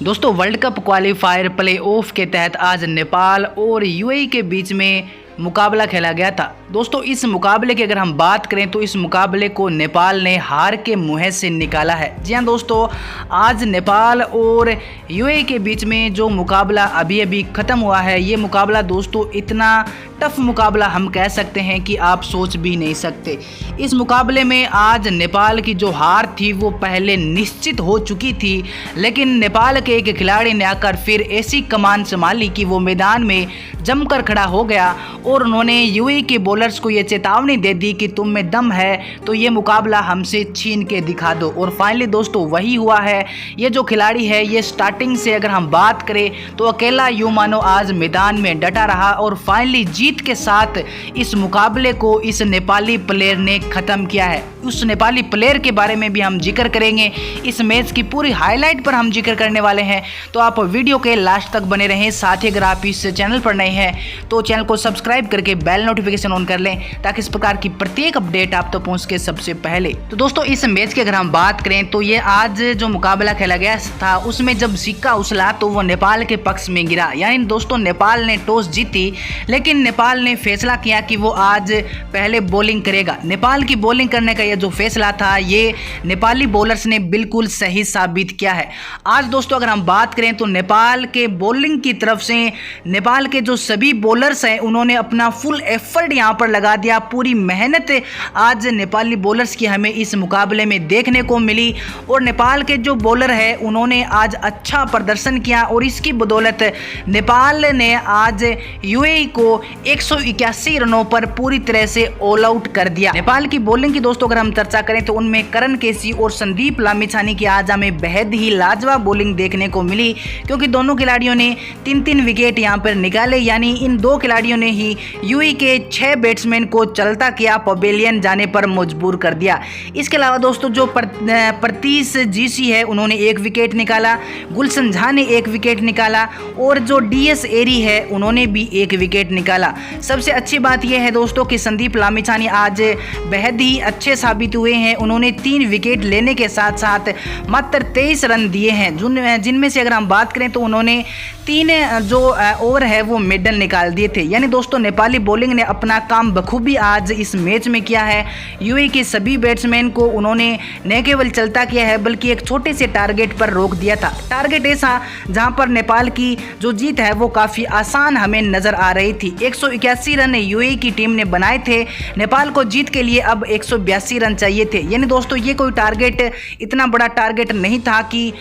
दोस्तों world cup qualifier play of के तहत आज नेपाल और यूएई के बीच में मुकाबला खेला गया था। दोस्तों इस मुकाबले की अगर हम बात करें तो इस मुकाबले को नेपाल ने हार के मुंह से निकाला है। जी हाँ दोस्तों, आज नेपाल और यूएई के बीच में जो मुकाबला अभी अभी ख़त्म हुआ है, ये मुकाबला दोस्तों इतना टफ मुकाबला हम कह सकते हैं कि आप सोच भी नहीं सकते। इस मुकाबले में आज नेपाल की जो हार थी वो पहले निश्चित हो चुकी थी, लेकिन नेपाल के एक खिलाड़ी ने आकर फिर ऐसी कमान संभाली कि वो मैदान में जमकर खड़ा हो गया और उन्होंने यूएई के बॉलर्स को ये चेतावनी दे दी कि तुम में दम है तो ये मुकाबला हमसे छीन के दिखा दो। और फाइनली दोस्तों वही हुआ है। ये जो खिलाड़ी है ये स्टार्टिंग से अगर हम बात करें तो अकेला यूं मानो आज मैदान में डटा रहा और फाइनली जीत के साथ इस मुकाबले को इस नेपाली प्लेयर ने ख़त्म किया है। उस नेपाली प्लेयर के बारे में भी हम जिक्र करेंगे, इस मैच की पूरी हाईलाइट पर हम जिक्र करने वाले हैं, तो आप वीडियो के लास्ट तक बने रहें। साथ ही अगर आप इस चैनल पर नए हैं तो चैनल को सब्सक्राइब करके बेल नोटिफिकेशन ऑन कर लें ताकि इस प्रकार की प्रत्येक अपडेट आप तक पहुंच के सबसे पहले। तो दोस्तों इस मैच की अगर हम बात करें तो ये आज जो मुकाबला खेला गया था उसमें जब सिक्का उछला तो वो नेपाल के पक्ष में गिरा। यानी दोस्तों नेपाल ने टॉस जीती, लेकिन नेपाल ने फैसला किया कि वो आज पहले बॉलिंग करेगा। नेपाल की बॉलिंग करने का ये जो फैसला था ये नेपाली बॉलर्स ने बिल्कुल सही साबित किया है। आज दोस्तों अगर हम बात करें तो नेपाल के बॉलिंग की तरफ से नेपाल के जो सभी बॉलर्स हैं उन्होंने अपना फुल एफर्ट यहां पर लगा दिया। पूरी मेहनत आज नेपाली बॉलर्स की हमें इस मुकाबले में देखने को मिली और नेपाल के जो बॉलर है उन्होंने आज अच्छा प्रदर्शन किया और इसकी बदौलत नेपाल ने आज यूएई को 181 रनों पर पूरी तरह से ऑल आउट कर दिया। नेपाल की बॉलिंग की दोस्तों अगर हम चर्चा करें तो उनमें करण केसी और संदीप लामिछाने की आज हमें बेहद ही लाजवाब बॉलिंग देखने को मिली, क्योंकि दोनों खिलाड़ियों ने 3-3 विकेट यहां पर निकाले। यानी इन दो खिलाड़ियों ने ही यूएई के 6 बैट्समैन को चलता किया, पवेलियन जाने पर मजबूर कर दिया। इसके अलावा दोस्तों जो प्रतीश जीसी है उन्होंने 1 विकेट निकाला, गुलशन झा ने 1 विकेट निकाला और जो डीएस एरी है उन्होंने भी 1 विकेट निकाला। सबसे अच्छी बात यह है दोस्तों कि संदीप लामिछाने आज बेहद ही अच्छे साबित हुए हैं। उन्होंने 3 विकेट लेने के साथ साथ मात्र 23 रन दिए हैं, जिनमें से अगर हम बात करें तो उन्होंने 3 जो ओवर है वो मिडल निकाल दिए थे। यानी दोस्तों नेपाली बॉलिंग ने अपना काम बखूबी आज इस मैच में किया है। यूएई के सभी बैट्समैन को उन्होंने न केवल चलता किया है बल्कि एक छोटे से टारगेट पर रोक दिया था। टारगेट ऐसा जहां पर नेपाल की जो जीत है वो काफ़ी आसान हमें नज़र आ रही थी। 181 रन यूएई की टीम ने बनाए थे, नेपाल को जीत के लिए अब 182 रन चाहिए थे। यानी दोस्तों ये कोई टारगेट इतना बड़ा टारगेट नहीं था कि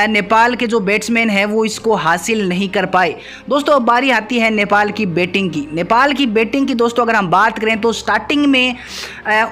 नेपाल के जो बैट्समैन हैं वो इसको हासिल नहीं कर पाए। दोस्तों अब बारी आती है नेपाल की बैटिंग की। नेपाल की बैटिंग की दोस्तों अगर हम बात करें तो स्टार्टिंग में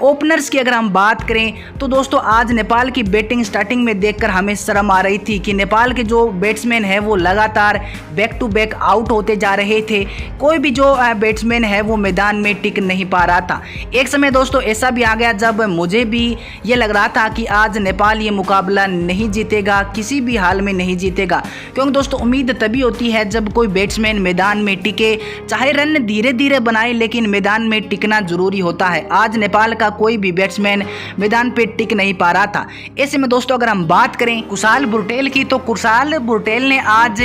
ओपनर्स की अगर हम बात करें तो दोस्तों आज नेपाल की बैटिंग स्टार्टिंग में देखकर हमें शर्म आ रही थी कि नेपाल के जो बैट्समैन हैं वो लगातार बैक टू बैक आउट होते जा रहे थे। कोई भी जो बैट्समैन है वो मैदान में टिक नहीं पा रहा था। एक समय दोस्तों ऐसा भी आ गया जब मुझे भी ये लग रहा था कि आज नेपाल ये मुकाबला नहीं जीतेगा, किसी भी हाल में नहीं जीतेगा, क्योंकि दोस्तों उम्मीद तभी होती है जब कोई बैट्समैन मैदान में टिके, चाहे रन धीरे धीरे बनाए लेकिन मैदान में टिकना जरूरी होता है। आज नेपाल का कोई भी बैट्समैन मैदान पे टिक नहीं पा रहा था। ऐसे में दोस्तों अगर हम बात करें कुशाल बुर्टेल की तो कुशाल बुर्टेल ने आज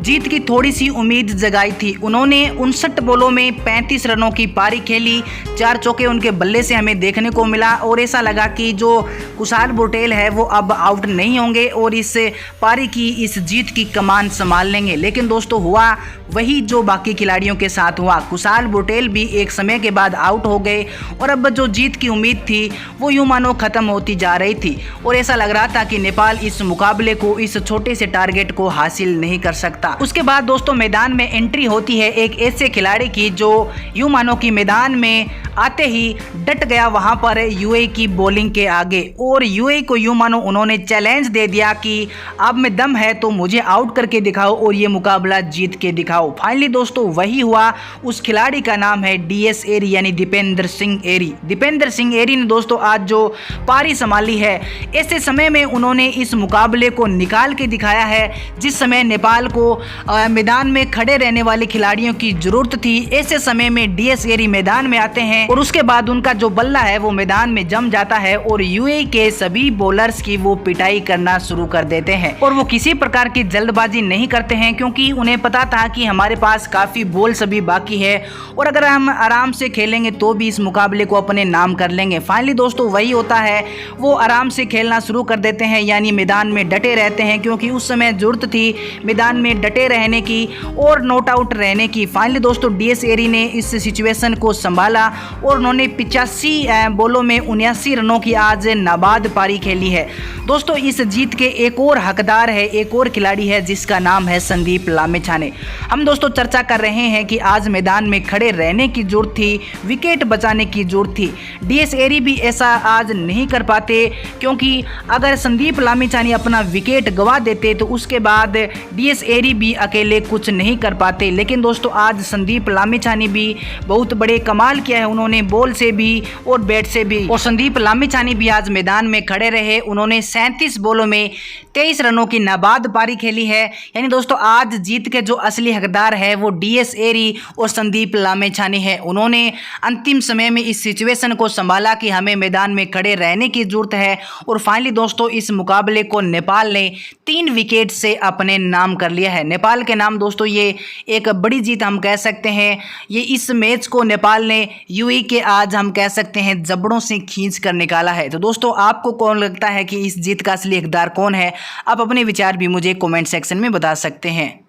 जीत की थोड़ी सी उम्मीद जगाई थी। उन्होंने 59 बॉलों में 35 रनों की पारी खेली, 4 चौके उनके बल्ले से हमें देखने को मिला और ऐसा लगा कि जो कुशाल बुर्टेल है वो अब आउट नहीं होंगे और इस पारी की इस जीत की कमान संभाल लेंगे। लेकिन दोस्तों हुआ वही जो बाकी खिलाड़ियों के साथ हुआ। कुशाल बुर्टेल भी एक समय के बाद आउट हो गए और अब जो जीत की उम्मीद थी वो यूं मानो खत्म होती जा रही थी और ऐसा लग रहा था कि नेपाल इस मुकाबले को, इस छोटे से टारगेट को हासिल नहीं कर सकता। उसके बाद दोस्तों मैदान में एंट्री होती है एक ऐसे खिलाड़ी की जो यूं मानो कि मैदान में आते ही डट गया वहां पर यूएई की बॉलिंग के आगे और यूएई को यूं मानो उन्होंने चैलेंज दे दिया कि अब में दम है तो मुझे आउट करके दिखाओ और ये मुकाबला जीत के दिखाओ। फाइनली दोस्तों वही हुआ। उस खिलाड़ी का नाम है डीएस एरी यानी दीपेंद्र सिंह एरी। दीपेंद्र सिंह एरी ने दोस्तों आज जो पारी संभाली है ऐसे समय में उन्होंने इस मुकाबले को निकाल के दिखाया है जिस समय नेपाल को मैदान में खड़े रहने वाले खिलाड़ियों की जरूरत थी। ऐसे समय में डीएस एरी मैदान में आते हैं और उसके बाद उनका जो बल्ला है वो मैदान में जम जाता है और यूएई के सभी बॉलर्स की वो पिटाई करना शुरू कर देते हैं और वो किसी प्रकार की जल्दबाजी नहीं करते हैं, क्योंकि उन्हें पता था कि हमारे पास काफ़ी बॉल्स अभी बाकी है और अगर हम आराम से खेलेंगे तो भी इस मुकाबले को अपने नाम कर लेंगे। फाइनली दोस्तों वही होता है, वो आराम से खेलना शुरू कर देते हैं, यानी मैदान में डटे रहते हैं, क्योंकि उस समय जरूरत थी मैदान में डटे रहने की और नॉट आउट रहने की। फाइनली दोस्तों DS एरी ने इस सिचुएशन को संभाला और उन्होंने 85 बॉलों में 79 रनों की आज नाबाद पारी खेली है। दोस्तों इस जीत के एक और हकदार है, एक और खिलाड़ी है जिसका नाम है संदीप लामिछाने। हम दोस्तों चर्चा कर रहे हैं कि आज मैदान में खड़े रहने की जरूरत थी, विकेट बचाने की जरूरत थी। DS एरी भी ऐसा आज नहीं कर पाते, क्योंकि अगर संदीप लामिछाने अपना विकेट गंवा देते तो उसके बाद DS एरी भी अकेले कुछ नहीं कर पाते। लेकिन दोस्तों आज संदीप लामिछाने भी बहुत बड़े कमाल किया है, उन्होंने बॉल से भी और बैट से भी। और संदीप लामिछाने भी आज मैदान में खड़े रहे, उन्होंने 37 बॉलों में 23 रनों की नाबाद पारी खेली है। यानी दोस्तों आज जीत के जो असली हकदार है वो DS एरी और संदीप लामिछाने है। उन्होंने अंतिम समय में इस सिचुएशन को संभाला कि हमें मैदान में खड़े रहने की जरूरत है और फाइनली दोस्तों इस मुकाबले को नेपाल ने 3 विकेट से अपने नाम कर लिया है। नेपाल के नाम दोस्तों ये एक बड़ी जीत हम कह सकते हैं। ये इस मैच को नेपाल ने यूएई के आज हम कह सकते हैं जबड़ों से खींच कर निकाला है। तो दोस्तों आपको कौन लगता है कि इस जीत का असली हकदार कौन है? आप अपने विचार भी मुझे कमेंट सेक्शन में बता सकते हैं।